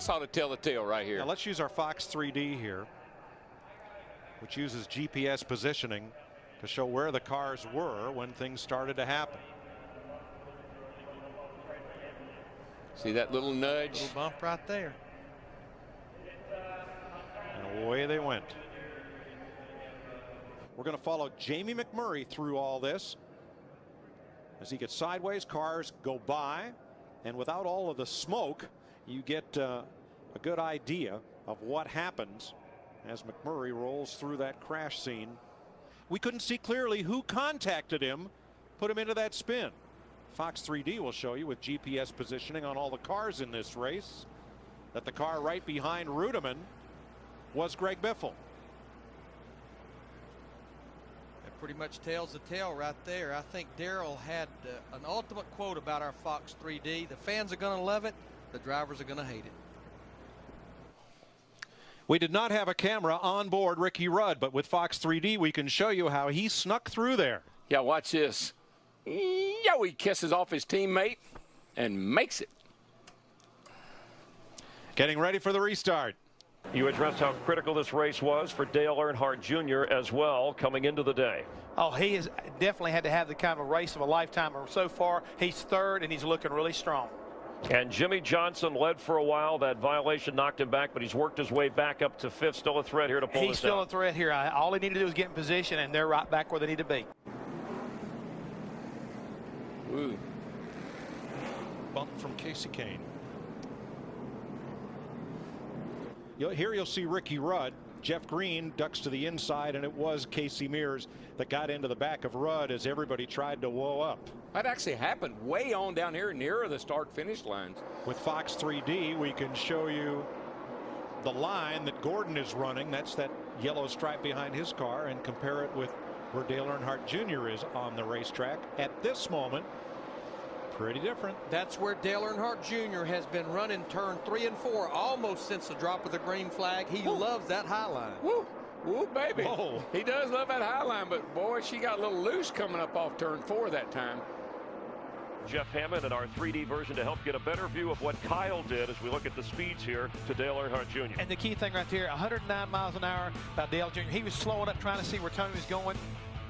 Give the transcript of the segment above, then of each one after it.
This ought to tell the tale right here. Now let's use our Fox 3D here, which uses GPS positioning to show where the cars were when things started to happen. See that little nudge? Little bump right there. And away they went. We're going to follow Jamie McMurray through all this. As he gets sideways, cars go by, and without all of the smoke, you get a good idea of what happens as McMurray rolls through that crash scene. We couldn't see clearly who contacted him, put him into that spin. Fox 3D will show you with GPS positioning on all the cars in this race that the car right behind Rudeman was Greg Biffle. That pretty much tells the tale right there. I think Darrell had an ultimate quote about our Fox 3D. The fans are going to love it. The drivers are going to hate it. We did not have a camera on board Ricky Rudd, but with Fox 3D we can show you how he snuck through there. Yeah, watch this. Yeah, he kisses off his teammate and makes it. Getting ready for the restart. You addressed how critical this race was for Dale Earnhardt Jr. as well coming into the day. Oh, he has definitely had to have the kind of race of a lifetime. So far, he's third, and he's looking really strong. And Jimmy Johnson led for a while. That violation knocked him back, but he's worked his way back up to fifth. Still a threat here to pull this out. He's still a threat here. All he needed to do was get in position, and they're right back where they need to be. Ooh. Bump from Casey Kane. Here you'll see Ricky Rudd. Jeff Green ducks to the inside, and it was Casey Mears that got into the back of Rudd as everybody tried to whoa up. That actually happened way on down here nearer the start-finish lines. With Fox 3D, we can show you the line that Gordon is running. That's that yellow stripe behind his car, and compare it with where Dale Earnhardt Jr. is on the racetrack at this moment. Pretty different. That's where Dale Earnhardt Jr. has been running turn 3 and 4 almost since the drop of the green flag. He loves that high line. Woo, woo, baby. Whoa. He does love that high line, but boy, she got a little loose coming up off turn 4 that time. Jeff Hammond in our 3D version to help get a better view of what Kyle did as we look at the speeds here to Dale Earnhardt Jr. And the key thing right there, 109 miles an hour by Dale Jr. He was slowing up trying to see where Tony was going.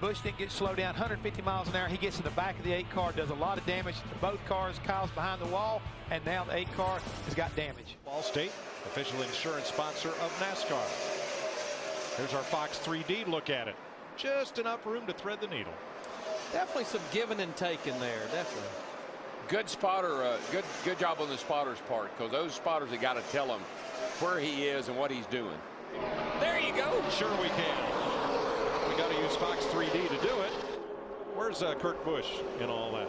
Bush didn't get slowed down. 150 miles an hour. He gets in the back of the 8 car, does a lot of damage to both cars. Kyle's behind the wall, and now the 8 car has got damage. Allstate, official insurance sponsor of NASCAR. Here's our Fox 3D look at it. Just enough room to thread the needle. Definitely some giving and taking there, definitely. Good spotter, good job on the spotter's part, because those spotters have got to tell him where he is and what he's doing. There you go. Sure we can. We got to use Fox 3D to do it. Where's Kurt Busch in all that?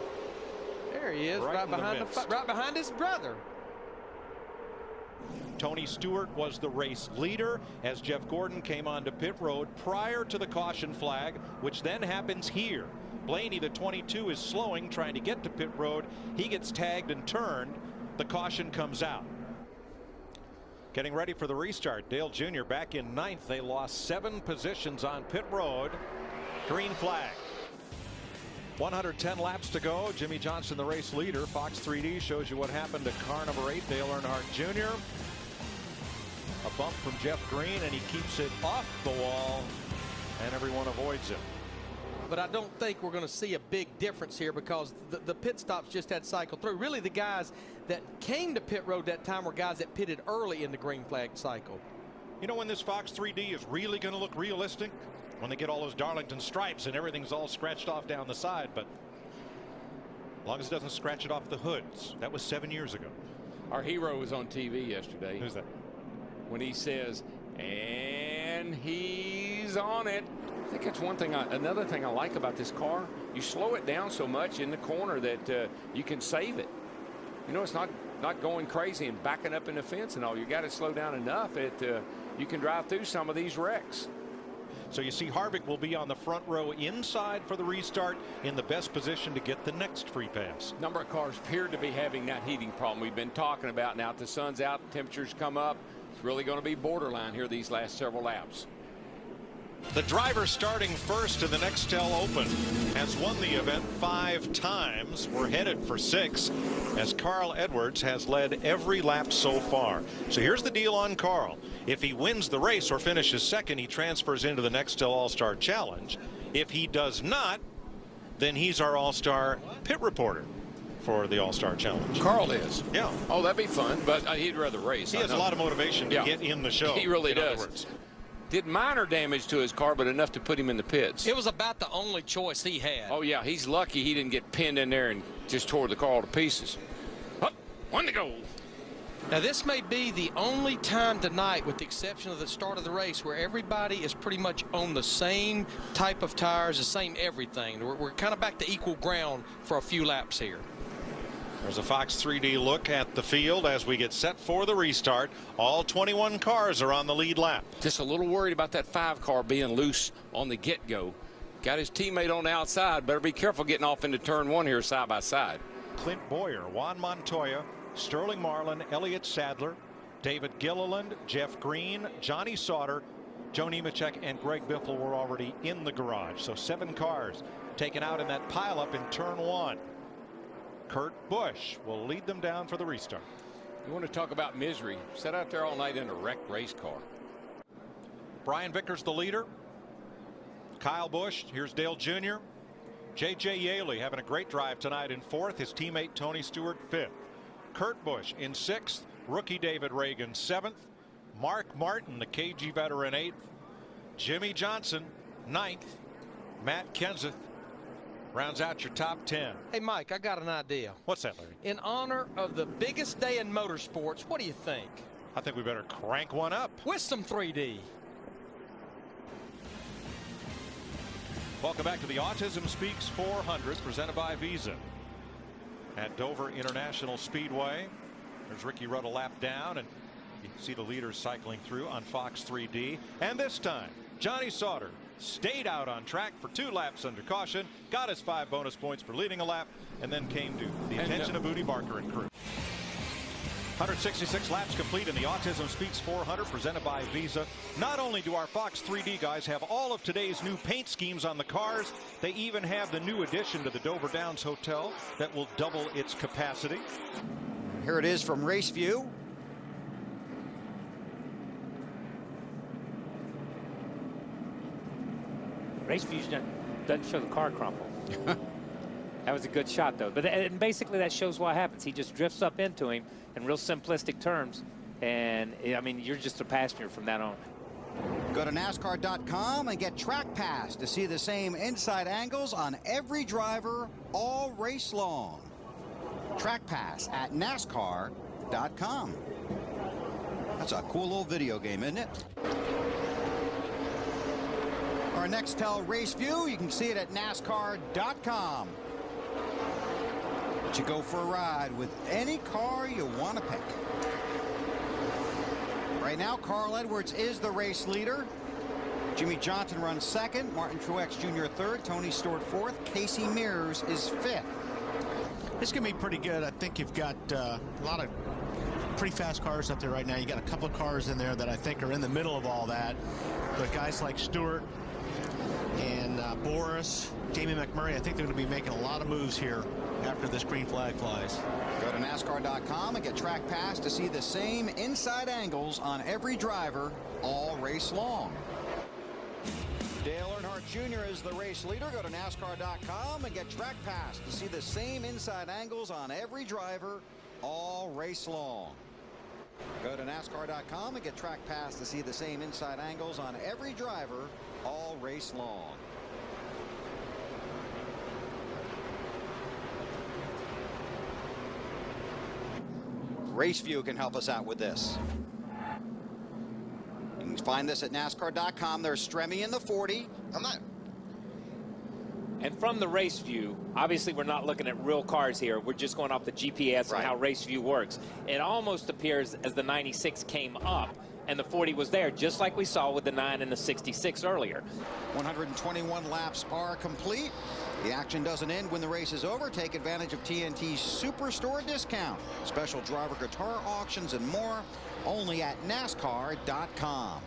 There he is, right behind his brother. Tony Stewart was the race leader as Jeff Gordon came onto pit road prior to the caution flag, which then happens here. Blaney, the 22, is slowing, trying to get to pit road. He gets tagged and turned. The caution comes out. Getting ready for the restart. Dale Jr. back in 9th. They lost 7 positions on pit road. Green flag. 110 laps to go. Jimmy Johnson, the race leader. Fox 3D shows you what happened to car number 8, Dale Earnhardt Jr. A bump from Jeff Green, and he keeps it off the wall, and everyone avoids it. But I don't think we're going to see a big difference here because the pit stops just had cycled through. Really, the guys that came to pit road that time were guys that pitted early in the green flag cycle. You know when this Fox 3D is really going to look realistic? When they get all those Darlington stripes and everything's all scratched off down the side, but as long as it doesn't scratch it off the hoods. That was 7 years ago. Our hero was on TV yesterday. Who's that? When he says, and he's on it. I think that's one thing. Another thing I like about this car, you slow it down so much in the corner that you can save it. You know, it's not going crazy and backing up in the fence and all. You got to slow down enough that you can drive through some of these wrecks. So you see Harvick will be on the front row inside for the restart in the best position to get the next free pass. Number of cars appeared to be having that heating problem we've been talking about. Now the sun's out, temperatures come up. It's really going to be borderline here these last several laps. The driver starting first in the Nextel Open has won the event 5 times. We're headed for 6 as Carl Edwards has led every lap so far. So here's the deal on Carl. If he wins the race or finishes second, he transfers into the Nextel All-Star Challenge. If he does not, then he's our All-Star pit reporter for the All-Star Challenge. Carl is. Yeah. Oh, that'd be fun, but he'd rather race. He has a lot of motivation to get in the show. He really does. Did minor damage to his car, but enough to put him in the pits. It was about the only choice he had. Oh, yeah. He's lucky he didn't get pinned in there and just tore the car to pieces. Up, 1 to go. Now, this may be the only time tonight, with the exception of the start of the race, where everybody is pretty much on the same type of tires, the same everything. We're kind of back to equal ground for a few laps here. There's a Fox 3D look at the field as we get set for the restart. All 21 cars are on the lead lap. Just a little worried about that 5 car being loose on the get-go. Got his teammate on the outside. Better be careful getting off into turn 1 here side by side. Clint Boyer, Juan Montoya, Sterling Marlin, Elliott Sadler, David Gilliland, Jeff Green, Johnny Sauter, Joe Nemechek, and Greg Biffle were already in the garage. So 7 cars taken out in that pileup in turn 1. Kurt Busch will lead them down for the restart. You want to talk about misery? Sat out there all night in a wrecked race car. Brian Vickers the leader. Kyle Busch. Here's Dale Jr. J.J. Yaley having a great drive tonight in 4th. His teammate Tony Stewart 5th. Kurt Busch in 6th. Rookie David Reagan 7th. Mark Martin, the KG veteran, 8th. Jimmy Johnson 9th. Matt Kenseth rounds out your top 10. Hey, Mike, I got an idea. What's that, Larry? In honor of the biggest day in motorsports, what do you think? I think we better crank one up. With some 3D. Welcome back to the Autism Speaks 400, presented by Visa. At Dover International Speedway, there's Ricky Rudd a lap down, and you see the leaders cycling through on Fox 3D. And this time, Johnny Sauter stayed out on track for 2 laps under caution, got his 5 bonus points for leading a lap, and then came to the attention of Booty Barker and crew. 166 laps complete in the Autism Speaks 400, presented by Visa. Not only do our Fox 3D guys have all of today's new paint schemes on the cars, they even have the new addition to the Dover Downs Hotel that will double its capacity. Here it is from RaceView. RaceView doesn't show the car crumple. That was a good shot, though. But and basically that shows what happens. He just drifts up into him in real simplistic terms. And, I mean, you're just a passenger from that on. Go to NASCAR.com and get Track Pass to see the same inside angles on every driver all race long. Track Pass at NASCAR.com. That's a cool little video game, isn't it? Our Nextel RaceView, you can see it at NASCAR.com. Let you go for a ride with any car you want to pick. Right now, Carl Edwards is the race leader. Jimmy Johnson runs 2nd. Martin Truex Jr. 3rd. Tony Stewart 4th. Casey Mears is 5th. It's going to be pretty good. I think you've got a lot of pretty fast cars up there right now. You got a couple of cars in there that I think are in the middle of all that. But guys like Stewart and Boris, Jamie McMurray, I think they're going to be making a lot of moves here after this green flag flies. Go to NASCAR.com and get Track Pass to see the same inside angles on every driver all race long. Dale Earnhardt Jr. is the race leader. Go to NASCAR.com and get Track Pass to see the same inside angles on every driver all race long. Go to NASCAR.com and get Track Pass to see the same inside angles on every driver all race long. RaceView can help us out with this. You can find this at NASCAR.com. There's Stremme in the 40. And from the RaceView, obviously we're not looking at real cars here. We're just going off the GPS and how RaceView works. It almost appears as the 96 came up and the 40 was there, just like we saw with the 9 and the 66 earlier. 121 laps are complete. The action doesn't end when the race is over. Take advantage of TNT's Superstore discount, special driver guitar auctions, and more, only at NASCAR.com.